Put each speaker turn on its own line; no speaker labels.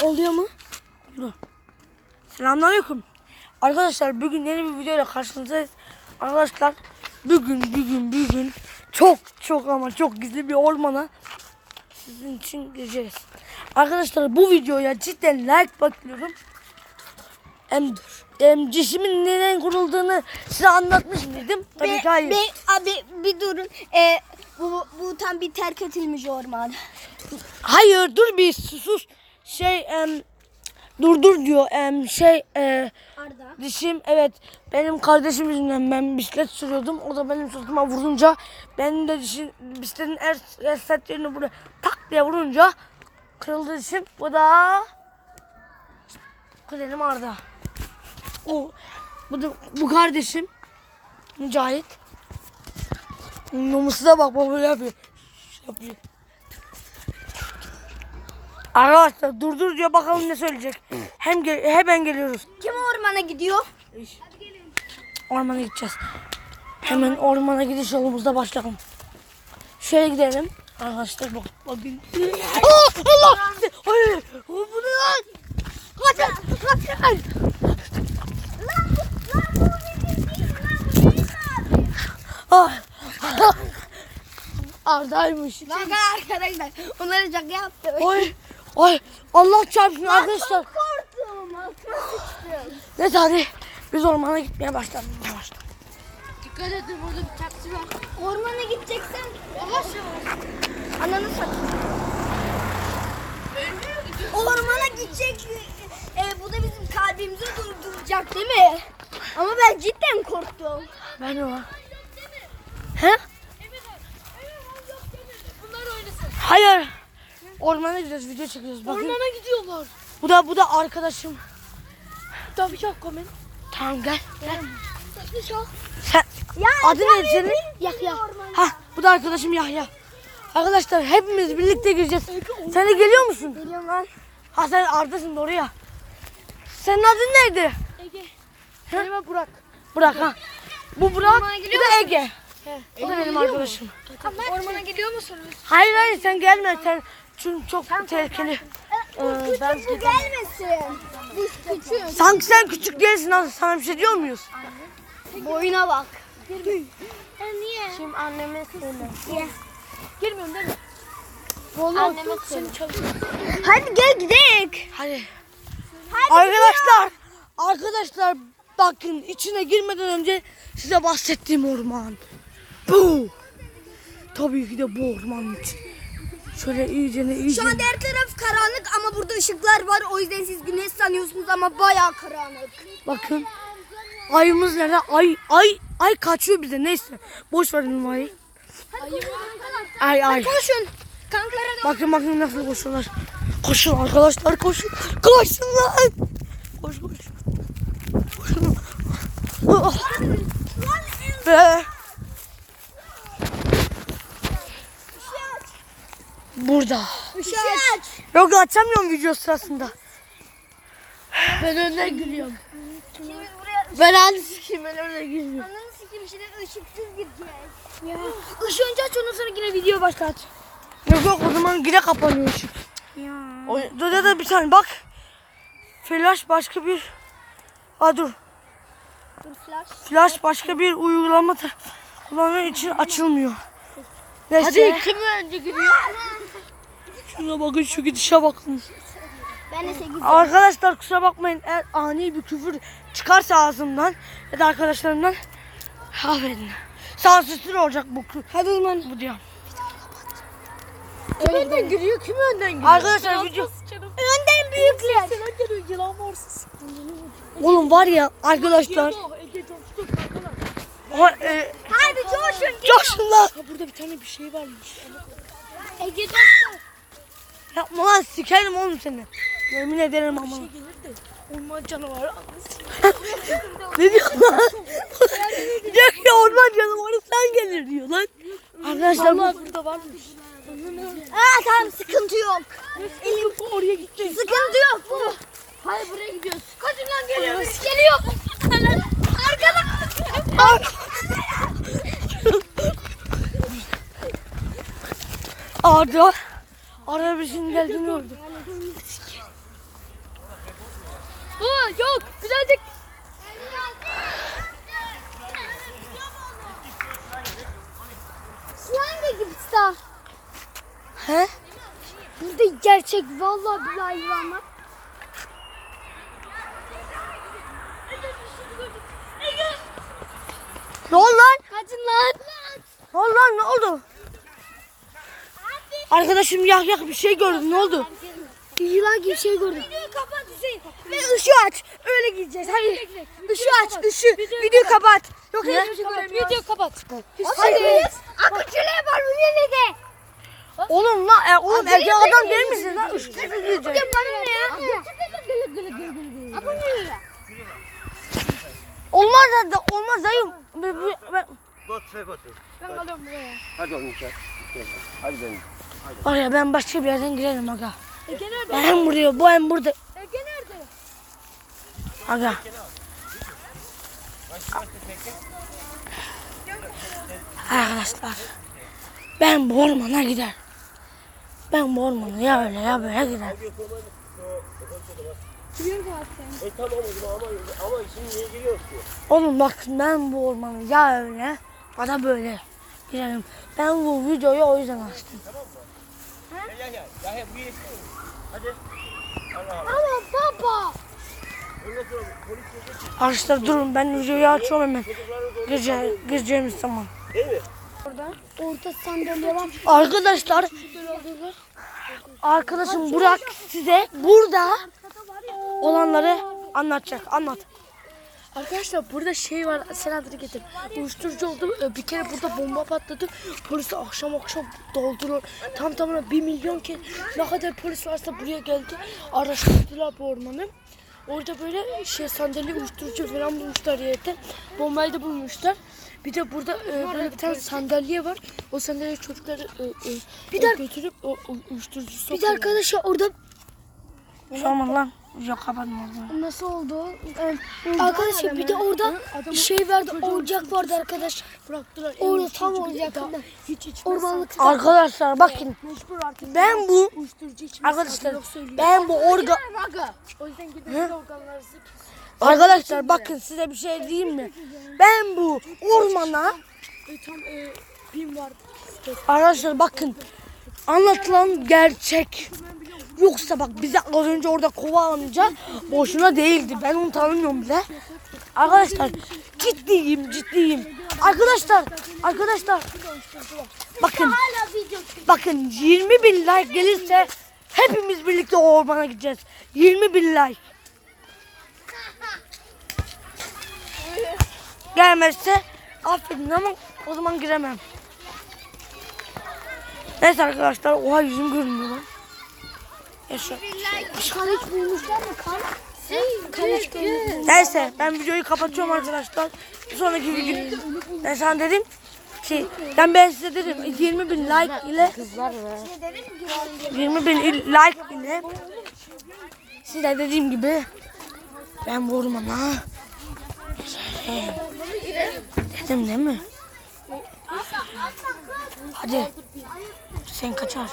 Oluyor mu? Dur. Selamünaleyküm. Arkadaşlar bugün yeni bir videoyla karşınızdayız. Arkadaşlar bugün çok ama çok gizli bir ormana sizin için gireceğiz. Arkadaşlar bu videoya cidden like bekliyorum. Cismin neden kurulduğunu size anlatmış mıydım? Tabii ki hayır.
Abi bir durun. Bu tam bir terk edilmiş orman.
Hayır dur bir sus. Dur diyor.
Arda.
Dişim evet benim kardeşim yüzünden ben bisiklet sürüyordum. O da benim sırtıma vurunca benim de bisikletin set yerini buraya tak diye vurunca kırıldı dişim. Bu da kuzenim Arda. Bu kardeşim Mücahit. Namusuna bak böyle yapıyor. Arkadaşlar dur diyor bakalım ne söyleyecek. Hemen geliyoruz.
Kim ormana gidiyor?
Ormana gideceğiz. Hemen ormana gidiş yolumuzda başlayalım. Şöyle gidelim. Arkadaşlar bakın. Allah! Hayır! Bu ne lan? Kaçın! Arda'ymış.
Şaka arkadaşlar. Onları şaka yaptım.
Ay Allah çarpsın arkadaşlar.
Çok korktum. Altıma sıçtım.
Neyse hadi biz ormana gitmeye başlayalım.
Dikkat edin burada bir taksi var. Ormana gideceksen yavaş yavaş. Ananı satayım. Ormana gidecek. Bu da bizim kalbimizi durduracak değil mi? Ama ben cidden korktum.
Ben de var. He?
Bunlar oynasın.
Hayır. Ormana gidiyoruz, video çekiyoruz. Bakın.
Ormana gidiyorlar.
Bu da arkadaşım.
Tabii çok komik.
Tamam gel.
Çok.
Sen
Ya
adın ne senin?
Yahya.
Ha, bu da arkadaşım Yahya. Arkadaşlar hepimiz birlikte gireceğiz. Sen de geliyor musun?
Geliyorum lan.
Ha sen Arda'sın doğru ya. Senin adın neydi?
Ege.
Benim Burak. Burak ha. Bu Burak,
Ormana
bu
gidiyor
da Ege. O da benim arkadaşım.
Ormana gidiyor musunuz?
Hayır sen gelme sen. Çünkü çok tehlikeli. Ben
Bu gelmesin. Biz küçüğüz.
sanki sen küçük değilsin ha. Sana bir şey diyor muyuz?
Boyuna bak. Niye? Şimdi anneme söyle. Niye?
Girmiyorum değil mi?
Anneme söyle. Hadi gel gidelim.
Hadi.
Hadi
Arkadaşlar bakın içine girmeden önce size bahsettiğim orman. Bu. Tabii ki de bu ormanın için. Şöyle iyice.
Şu anda her taraf karanlık ama burada ışıklar var. O yüzden siz güneş sanıyorsunuz ama bayağı karanlık.
Bakın. Ayımız nerede? Ay kaçıyor bize. Neyse. Boş verin ayı. Ay.
Koşun. Kanklara da.
Bakın nasıl koşuyorlar. Koşun arkadaşlar koşun. Koşun lan. Koş. Koşun. Ve burada.
Işığı aç.
Yok açamıyorum video sırasında. Ben önden gülüyorum.
Şimdi buraya
Ben hadi sikeyim ben önden gülüyorum.
ananı sikeyim şimdi ışıksız gideceğiz. Ya. Işığı önce aç ondan sonra yine video başlat.
Yok o zaman yine kapanıyor ışık.
Ya.
Dur bir tane bak. Flash başka bir... dur.
Dur flash.
Flash başka bir uygulama kullanmak için açılmıyor. Neyse.
Hadi kim önce giriyor?
Şuna bakın şu gidişe bakın.
Ben de 8.
Arkadaşlar kusura bakmayın eğer ani bir küfür çıkarsa ağzımdan ya da arkadaşlarımdan affedin. Sansürsüz olacak bu. Hadi o zaman. Bu diyor.
Kim önden giriyor? Kim önden giriyor?
Arkadaşlar video.
Önden büyükler.
Sen geliyor yılan varsız.
Oğlum var ya arkadaşlar.
Hadi coşun.
Coşun lan.
Ha burada bir tane bir şey varmış.
Ege coştu.
Yapma lan sikerim oğlum seni. Yemin ederim ama.
Gelir de orman canavarı.
Ne diyor lan? Diyor ki orman canavarı sen gelir diyor lan. Arkadaşlar
Allah burada varmış.
Tamam sıkıntı yok.
Elim oraya gitti.
Sıkıntı yok bu.
Hayır buraya gidiyoruz.
Kaçın lan geliyoruz. Geliyor. Arkada.
Arada birisinin geldiğini gördüm.
Yok güzelcik.
Slime gibi star.
He?
Burada gerçek vallahi billahi var.
Ne oldu lan?
Kaçın lan.
Ne oldu lan? Ne oldu? Arkadaşım yak bir şey gördüm. Ne oldu?
Yılan gibi şey gördüm.
Videoyu kapat Hüseyin.
Ve ışığı aç. Öyle gideceğiz. Hadi. Işığı aç. Videoyu kapat. Yok ya.
Video kapat.
Hadi. Akıcılığı var bu de.
Oğlum lan. Oğlum erkek adam değil misin lan? Işığı gideceğiz.
Bana ne ya? Bu ne ya?
Olmaz da olmaz dayım.
Ben kalıyorum buraya.
Hadi oğlum sen. Hadi benim.
Var ya ben başka bir yerden girelim aga.
Ege nerede?
Ben hem buraya bu hem burada.
Ege nerede?
Aga. Arkadaşlar. Ben bu ormana gider. Ben bu ormana ya öyle ya böyle gider.
Tamam o zaman ama şimdi niye giriyoruz ki?
Oğlum bak ben bu ormana ya öyle ya da böyle girelim. Ben bu videoyu o yüzden açtım.
Ya bu yesin. Hadi.
Ama baba.
Ondan sonra polis gelecek.
Arkadaşlar durun ben videoyu açıyorum hemen. Gireceğimiz zaman.
Değil mi?
Orta sandalye var.
Arkadaşlar arkadaşım Burak size burada olanları anlatacak. Anlat.
Arkadaşlar burada şey var. Senadır getir. Uyuşturucu oldu. Bir kere burada bomba patladı. Polis akşam doldurur. Tam tamına 1 milyon kez ne kadar polis varsa buraya geldi. Araştırdılar bu ormanı. Orada böyle sandalye uyuşturucu falan bulmuşlar yerde. Bombayı da bulmuşlar. Bir de burada böyle bir tane sandalye var. O sandalye çocukları götürüp o uyuşturucu
Bir de
sokuyorlar.
arkadaşlar orada
Tamam lan. Yok kapatma.
nasıl oldu? Arkadaşlar bir de orada şey vardı, oyuncak vardı arkadaşlar.
Bıraktılar.
Orada tam oyuncakında.
Hiç
Ormanlık.
Arkadaşlar bakın.
Mecbur artık.
Ben bu
Uyuşturucu içmesi
arkadaşlar
yok söylüyor.
ben bu
O yüzden gidip organlarınızı
arkadaşlar bakın size bir şey diyeyim mi? Ben bu ormana
tam pin var.
arkadaşlar bakın anlatılan gerçek. Yoksa bak bize az önce orada kova amca boşuna değildi. Ben onu tanımıyorum bile. Arkadaşlar ciddiyim. Arkadaşlar bakın 20.000 like gelirse hepimiz birlikte o ormana gideceğiz. 20.000 like. Gelmezse affedin ama o zaman giremem. Neyse arkadaşlar oha yüzüm görünüyor lan. Yaşa.
Kan hiç bulmuşlar mı kan? Kan hiç görmüşler.
Neyse ben videoyu kapatıyorum arkadaşlar. Bir sonraki video. Ben sana dedim ki ben size dedim 20.000 like ile 20.000 like ile size dediğim gibi ben bu ormana dedim değil mi? Hadi sen kaçar.